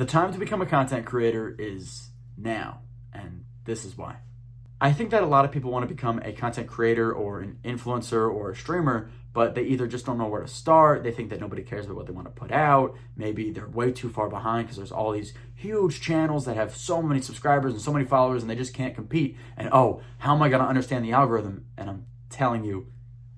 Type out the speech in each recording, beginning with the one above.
The time to become a content creator is now, and this is why. I think that a lot of people want to become a content creator or an influencer or a streamer, but they either just don't know where to start, they think that nobody cares about what they want to put out, maybe they're way too far behind because there's all these huge channels that have so many subscribers and so many followers and they just can't compete, and oh, how am I going to understand the algorithm? And I'm telling you,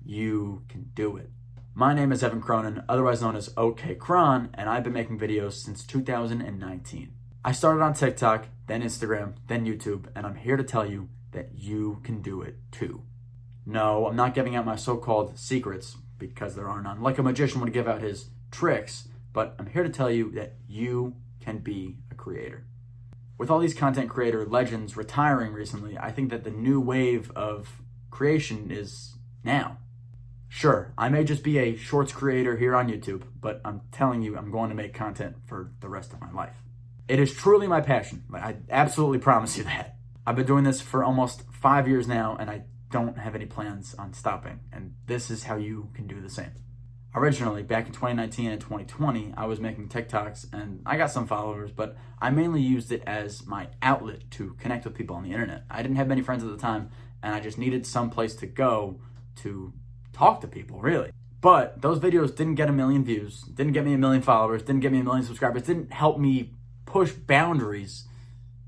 you can do it. My name is Evan Cronin, otherwise known as OkCron, and I've been making videos since 2019. I started on TikTok, then Instagram, then YouTube, and I'm here to tell you that you can do it too. No, I'm not giving out my so-called secrets, because there are none, like a magician would give out his tricks, but I'm here to tell you that you can be a creator. With all these content creator legends retiring recently, I think that the new wave of creation is now. Sure, I may just be a shorts creator here on YouTube, but I'm telling you, I'm going to make content for the rest of my life. It is truly my passion. I absolutely promise you that. I've been doing this for almost 5 years now, and I don't have any plans on stopping, and this is how you can do the same. Originally, back in 2019 and 2020, I was making TikToks, and I got some followers, but I mainly used it as my outlet to connect with people on the internet. I didn't have many friends at the time, and I just needed some place to go to talk to people, really. But those videos didn't get 1 million views, didn't get me 1 million followers, didn't get me 1 million subscribers, didn't help me push boundaries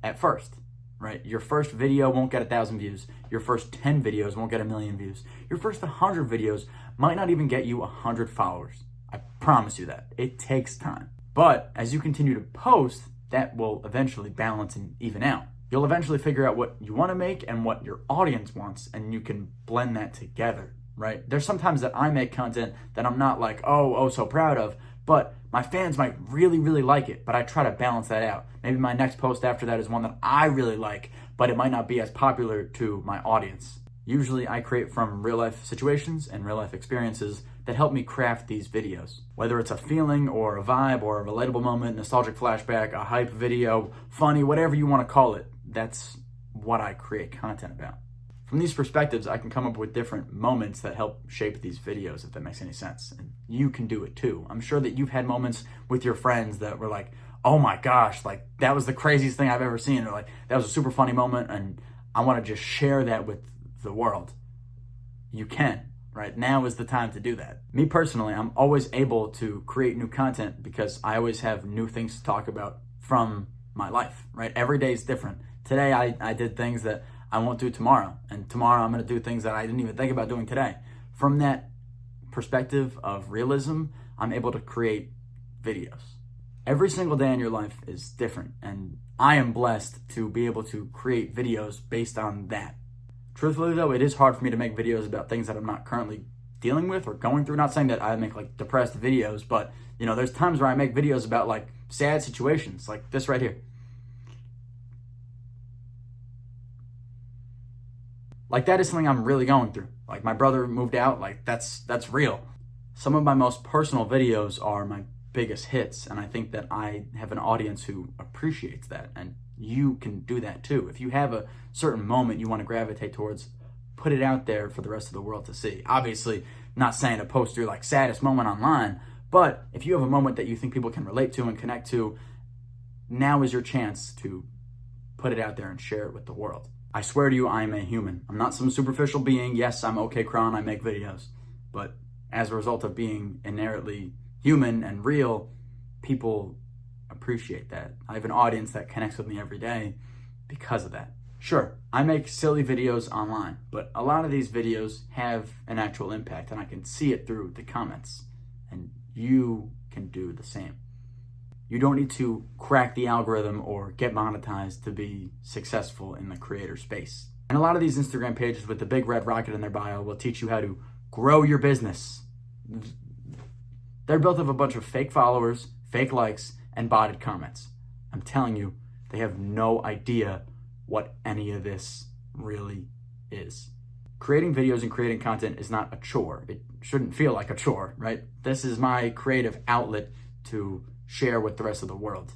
at first, right? Your first video won't get 1,000 views. Your first 10 videos won't get 1 million views. Your first 100 videos might not even get you 100 followers. I promise you that. It takes time. But as you continue to post, that will eventually balance and even out. You'll eventually figure out what you want to make and what your audience wants, and you can blend that together. Right? There's sometimes that I make content that I'm not like, oh, so proud of, but my fans might really, really like it, but I try to balance that out. Maybe my next post after that is one that I really like, but it might not be as popular to my audience. Usually I create from real life situations and real life experiences that help me craft these videos. Whether it's a feeling or a vibe or a relatable moment, nostalgic flashback, a hype video, funny, whatever you want to call it, that's what I create content about. From these perspectives, I can come up with different moments that help shape these videos, if that makes any sense. And you can do it too. I'm sure that you've had moments with your friends that were like, oh my gosh, like that was the craziest thing I've ever seen. Or like, that was a super funny moment and I want to just share that with the world. You can, right? Now is the time to do that. Me personally, I'm always able to create new content because I always have new things to talk about from my life, right? Every day is different. Today, I did things that I won't do tomorrow. And tomorrow I'm going to do things that I didn't even think about doing today. From that perspective of realism, I'm able to create videos. Every single day in your life is different. And I am blessed to be able to create videos based on that. Truthfully though, it is hard for me to make videos about things that I'm not currently dealing with or going through. Not saying that I make like depressed videos, but you know, there's times where I make videos about like sad situations like this right here. Like that is something I'm really going through. Like my brother moved out, like that's real. Some of my most personal videos are my biggest hits, and I think that I have an audience who appreciates that, and you can do that too. If you have a certain moment you want to gravitate towards, put it out there for the rest of the world to see. Obviously, not saying to post your like saddest moment online, but if you have a moment that you think people can relate to and connect to, now is your chance to put it out there and share it with the world. I swear to you, I am a human. I'm not some superficial being. Yes, I'm OkCron, I make videos. But as a result of being inherently human and real, people appreciate that. I have an audience that connects with me every day because of that. Sure, I make silly videos online, but a lot of these videos have an actual impact, and I can see it through the comments. And you can do the same. You don't need to crack the algorithm or get monetized to be successful in the creator space. And a lot of these Instagram pages with the big red rocket in their bio will teach you how to grow your business. They're built of a bunch of fake followers, fake likes, and botted comments. I'm telling you, they have no idea what any of this really is. Creating videos and creating content is not a chore. It shouldn't feel like a chore, right? This is my creative outlet to share with the rest of the world.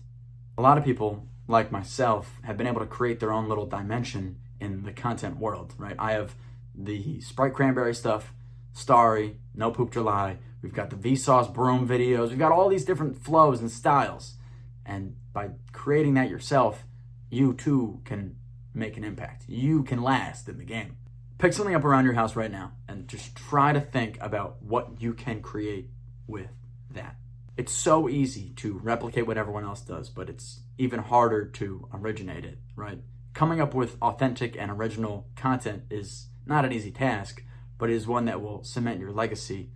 A lot of people, like myself, have been able to create their own little dimension in the content world, right? I have the Sprite Cranberry stuff, Starry, No Poop July. We've got the Vsauce Broom videos. We've got all these different flows and styles. And by creating that yourself, you too can make an impact. You can last in the game. Pick something up around your house right now and just try to think about what you can create with that. It's so easy to replicate what everyone else does, but it's even harder to originate it, right? Coming up with authentic and original content is not an easy task, but it is one that will cement your legacy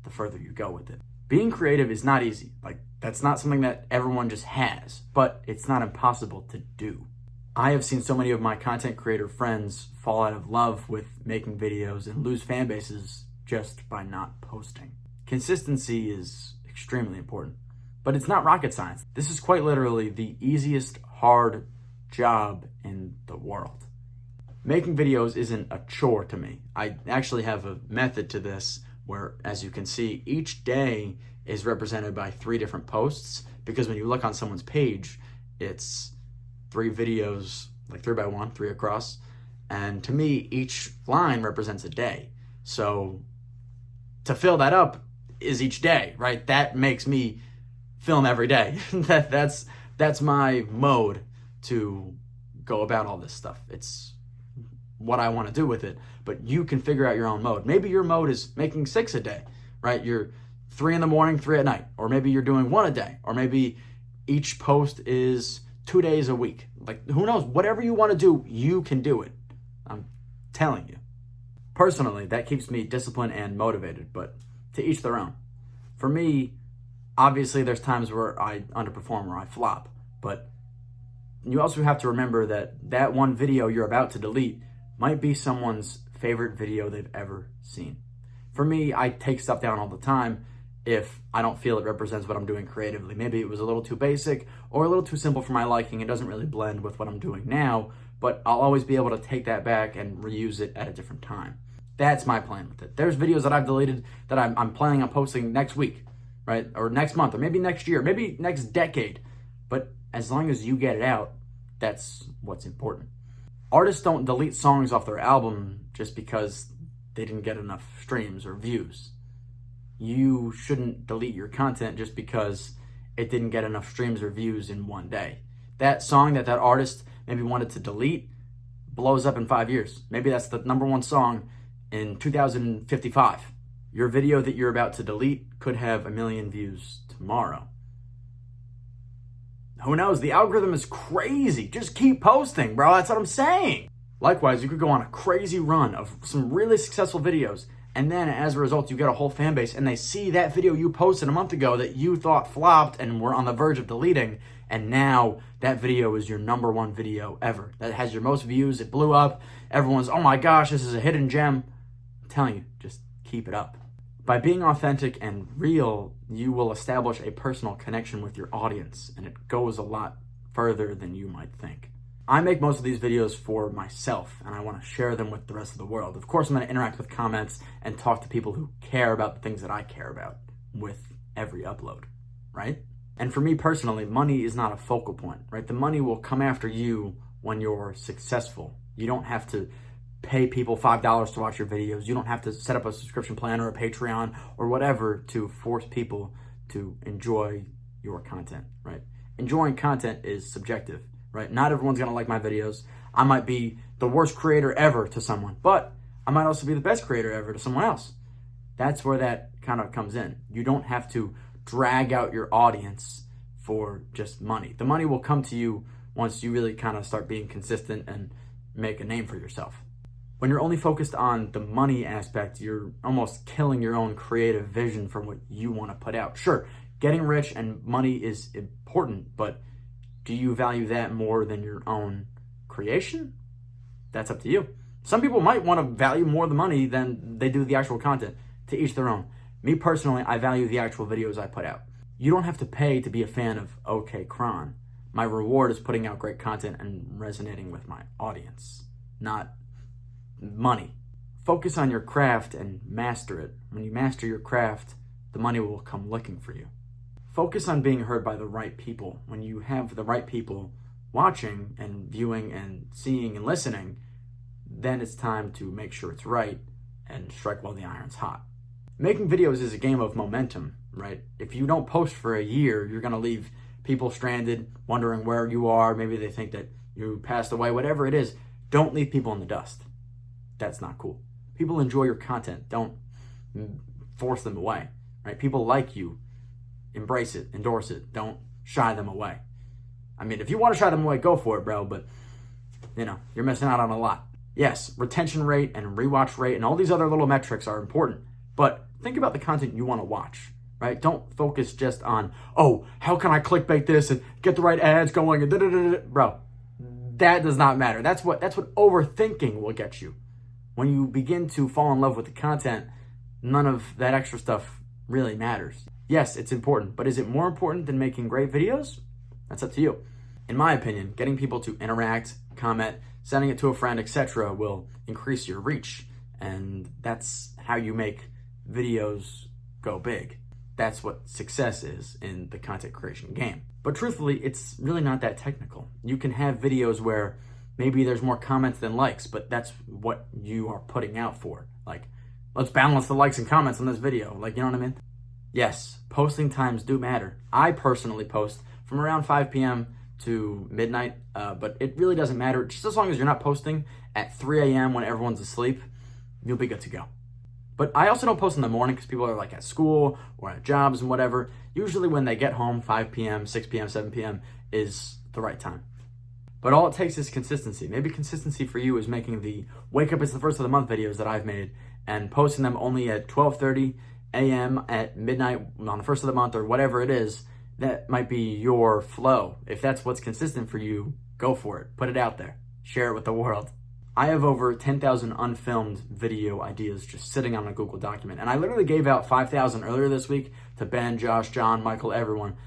the further you go with it. Being creative is not easy. That's not something that everyone just has, but it's not impossible to do. I have seen so many of my content creator friends fall out of love with making videos and lose fan bases just by not posting. Consistency is extremely important, but it's not rocket science. This is quite literally the easiest hard job in the world. Making videos isn't a chore to me. I actually have a method to this where, as you can see, each day is represented by 3 different posts, because when you look on someone's page, it's 3 videos, like 3 by 1, 3 across. And to me, each line represents a day. So to fill that up is each day, right? That makes me film every day. That's my mode to go about all this stuff. It's what I want to do with it, but you can figure out your own mode. Maybe your mode is making 6 a day, right? You're 3 in the morning, 3 at night, or maybe you're doing 1 a day, or maybe each post is 2 days a week. Who knows? Whatever you want to do, you can do it. I'm telling you. Personally, that keeps me disciplined and motivated, but to each their own. For me, obviously there's times where I underperform or I flop, but you also have to remember that one video you're about to delete might be someone's favorite video they've ever seen. For me, I take stuff down all the time if I don't feel it represents what I'm doing creatively. Maybe it was a little too basic or a little too simple for my liking. It doesn't really blend with what I'm doing now, but I'll always be able to take that back and reuse it at a different time. That's my plan with it. There's videos that I've deleted that I'm planning on posting next week, right? Or next month, or maybe next year, maybe next decade. But as long as you get it out, that's what's important. Artists don't delete songs off their album just because they didn't get enough streams or views. You shouldn't delete your content just because it didn't get enough streams or views in one day. That song that artist maybe wanted to delete blows up in 5 years. Maybe that's the #1 song in 2055. Your video that you're about to delete could have 1 million views tomorrow. Who knows? The algorithm is crazy. Just keep posting, bro. That's what I'm saying. Likewise, you could go on a crazy run of some really successful videos, and then as a result, you get a whole fan base, and they see that video you posted a month ago that you thought flopped and were on the verge of deleting, and now that video is your #1 video ever. That has your most views. It blew up. Everyone's, oh my gosh, this is a hidden gem. I'm telling you, just keep it up. By being authentic and real, you will establish a personal connection with your audience, and it goes a lot further than you might think. I make most of these videos for myself, and I want to share them with the rest of the world. Of course, I'm going to interact with comments and talk to people who care about the things that I care about with every upload, right? And for me personally, money is not a focal point, right? The money will come after you when you're successful. You don't have to pay people $5 to watch your videos. You don't have to set up a subscription plan or a Patreon or whatever to force people to enjoy your content, right? Enjoying content is subjective, right? Not everyone's gonna like my videos. I might be the worst creator ever to someone, but I might also be the best creator ever to someone else. That's where that kind of comes in. You don't have to drag out your audience for just money. The money will come to you once you really kind of start being consistent and make a name for yourself. When you're only focused on the money aspect, you're almost killing your own creative vision for what you want to put out. Sure, getting rich and money is important, but do you value that more than your own creation? That's up to you. Some people might want to value more the money than they do the actual content. To each their own. Me personally, I value the actual videos I put out. You don't have to pay to be a fan of OkCron. My reward is putting out great content and resonating with my audience, not money. Focus on your craft and master it. When you master your craft, the money will come looking for you. Focus on being heard by the right people. When you have the right people watching and viewing and seeing and listening, then it's time to make sure it's right and strike while the iron's hot. Making videos is a game of momentum, right? If you don't post for a year, you're gonna leave people stranded, wondering where you are. Maybe they think that you passed away, whatever it is. Don't leave people in the dust. That's not cool. People enjoy your content. Don't force them away, right? People like you. Embrace it, endorse it. Don't shy them away. I mean, if you want to shy them away, go for it, bro, but you're missing out on a lot. Yes, retention rate and rewatch rate and all these other little metrics are important, but think about the content you want to watch, right? Don't focus just on, oh, how can I clickbait this and get the right ads going and da-da-da-da. Bro, that does not matter. That's what overthinking will get you. When you begin to fall in love with the content, none of that extra stuff really matters. Yes, it's important, but is it more important than making great videos? That's up to you. In my opinion, getting people to interact, comment, sending it to a friend, etc. will increase your reach, and that's how you make videos go big. That's what success is in the content creation game. But truthfully, it's really not that technical. You can have videos where maybe there's more comments than likes, but that's what you are putting out for. Like, let's balance the likes and comments on this video. Like, you know what I mean? Yes, posting times do matter. I personally post from around 5 p.m. to midnight, but it really doesn't matter. Just as long as you're not posting at 3 a.m. when everyone's asleep, you'll be good to go. But I also don't post in the morning because people are like at school or at jobs and whatever. Usually when they get home, 5 p.m., 6 p.m., 7 p.m. is the right time. But all it takes is consistency. Maybe consistency for you is making the wake up it's the first of the month videos that I've made and posting them only at 12:30 a.m. at midnight on the first of the month or whatever it is. That might be your flow. If that's what's consistent for you, go for it. Put it out there. Share it with the world. I have over 10,000 unfilmed video ideas just sitting on a Google document. And I literally gave out 5,000 earlier this week to Ben, Josh, John, Michael, everyone.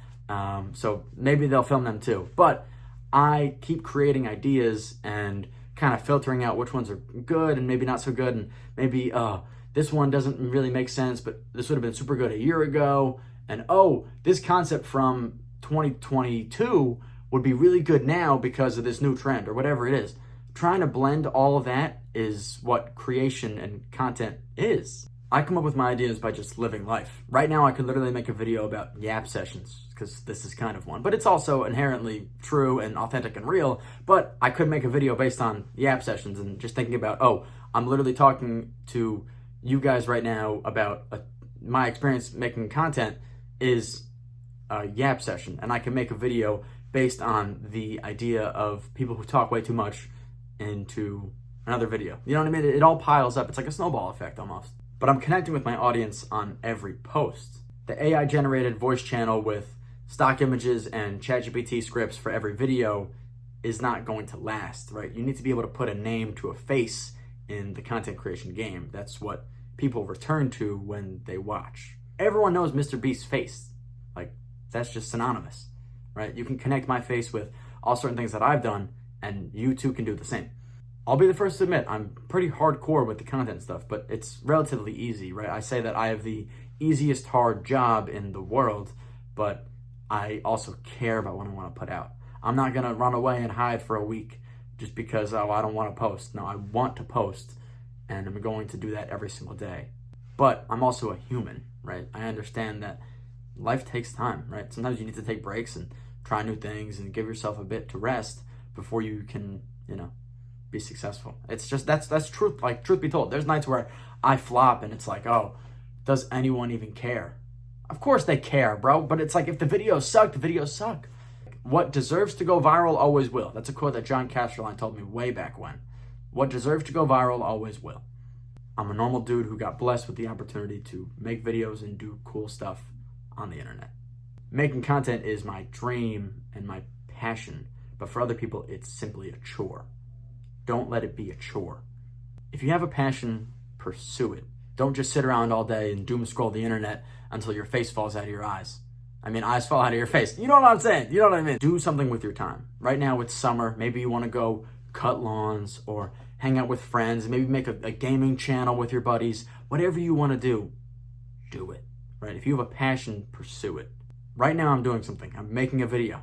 So maybe they'll film them too. But I keep creating ideas and kind of filtering out which ones are good and maybe not so good. And maybe this one doesn't really make sense, but this would have been super good a year ago. And this concept from 2022 would be really good now because of this new trend or whatever it is. Trying to blend all of that is what creation and content is. I come up with my ideas by just living life. Right now, I could literally make a video about yap sessions because this is kind of one, but it's also inherently true and authentic and real. But I could make a video based on yap sessions and just thinking about, I'm literally talking to you guys right now about my experience making content is a yap session, and I can make a video based on the idea of people who talk way too much into another video. You know what I mean? It all piles up. It's like a snowball effect almost. But I'm connecting with my audience on every post. The AI generated voice channel with stock images and ChatGPT scripts for every video is not going to last, right? You need to be able to put a name to a face in the content creation game. That's what people return to when they watch. Everyone knows Mr. Beast's face. Like, that's just synonymous, right? You can connect my face with all certain things that I've done, and you too can do the same. I'll be the first to admit, I'm pretty hardcore with the content stuff, but it's relatively easy, right? I say that I have the easiest hard job in the world, but I also care about what I want to put out. I'm not going to run away and hide for a week just because, I don't want to post. No, I want to post, and I'm going to do that every single day. But I'm also a human, right? I understand that life takes time, right? Sometimes you need to take breaks and try new things and give yourself a bit to rest before you can, be successful. It's just, that's truth. Like, truth be told, there's nights where I flop and it's like, does anyone even care? Of course they care, bro. But it's like, if the videos suck, the videos suck. What deserves to go viral always will. That's a quote that John Casterline told me way back when. What deserves to go viral always will. I'm a normal dude who got blessed with the opportunity to make videos and do cool stuff on the internet. Making content is my dream and my passion, but for other people, it's simply a chore. Don't let it be a chore. If you have a passion, pursue it. Don't just sit around all day and doom scroll the internet until your face falls out of your eyes. I mean, eyes fall out of your face. You know what I'm saying? You know what I mean? Do something with your time. Right now it's summer. Maybe you want to go cut lawns or hang out with friends, maybe make a gaming channel with your buddies. Whatever you want to do it, right? If you have a passion, pursue it. Right now I'm doing something. I'm making a video.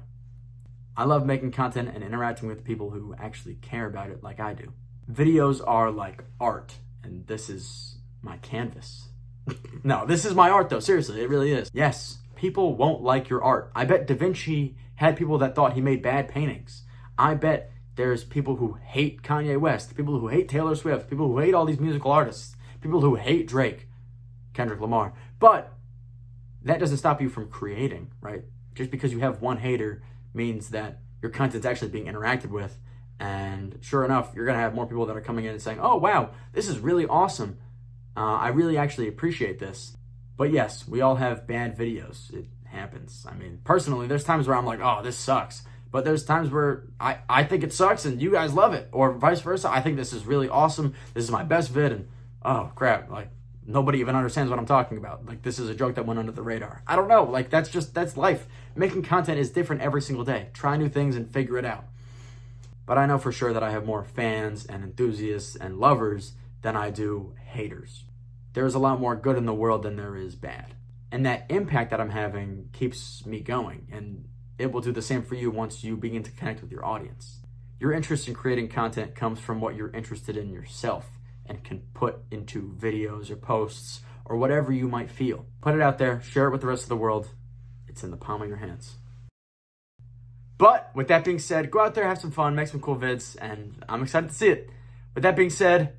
I love making content and interacting with people who actually care about it like I do. Videos are like art, and this is my canvas. No, this is my art though. Seriously, it really is. Yes, people won't like your art. I bet Da Vinci had people that thought he made bad paintings. I bet there's people who hate Kanye West, people who hate Taylor Swift, people who hate all these musical artists, people who hate Drake, Kendrick Lamar. But that doesn't stop you from creating, right? Just because you have one hater means that your content's actually being interacted with. And sure enough, you're going to have more people that are coming in and saying, oh, wow, this is really awesome. I really actually appreciate this. But yes, we all have bad videos. It happens. I mean, personally, there's times where I'm like, oh, this sucks. But there's times where I think it sucks and you guys love it. Or vice versa. I think this is really awesome. This is my best vid. And oh, crap. Like, nobody even understands what I'm talking about. Like, this is a joke that went under the radar. I don't know. Like, that's life. Making content is different every single day. Try new things and figure it out. But I know for sure that I have more fans and enthusiasts and lovers than I do haters. There's a lot more good in the world than there is bad. And that impact that I'm having keeps me going. And it will do the same for you once you begin to connect with your audience. Your interest in creating content comes from what you're interested in yourself and can put into videos or posts or whatever you might feel. Put it out there, share it with the rest of the world. It's in the palm of your hands. But with that being said, go out there, have some fun, make some cool vids, and I'm excited to see it. With that being said,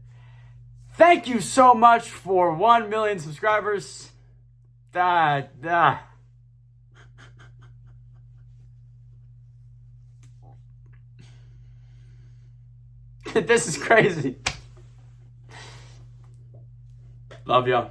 thank you so much for 1 million subscribers. This is crazy. Love y'all.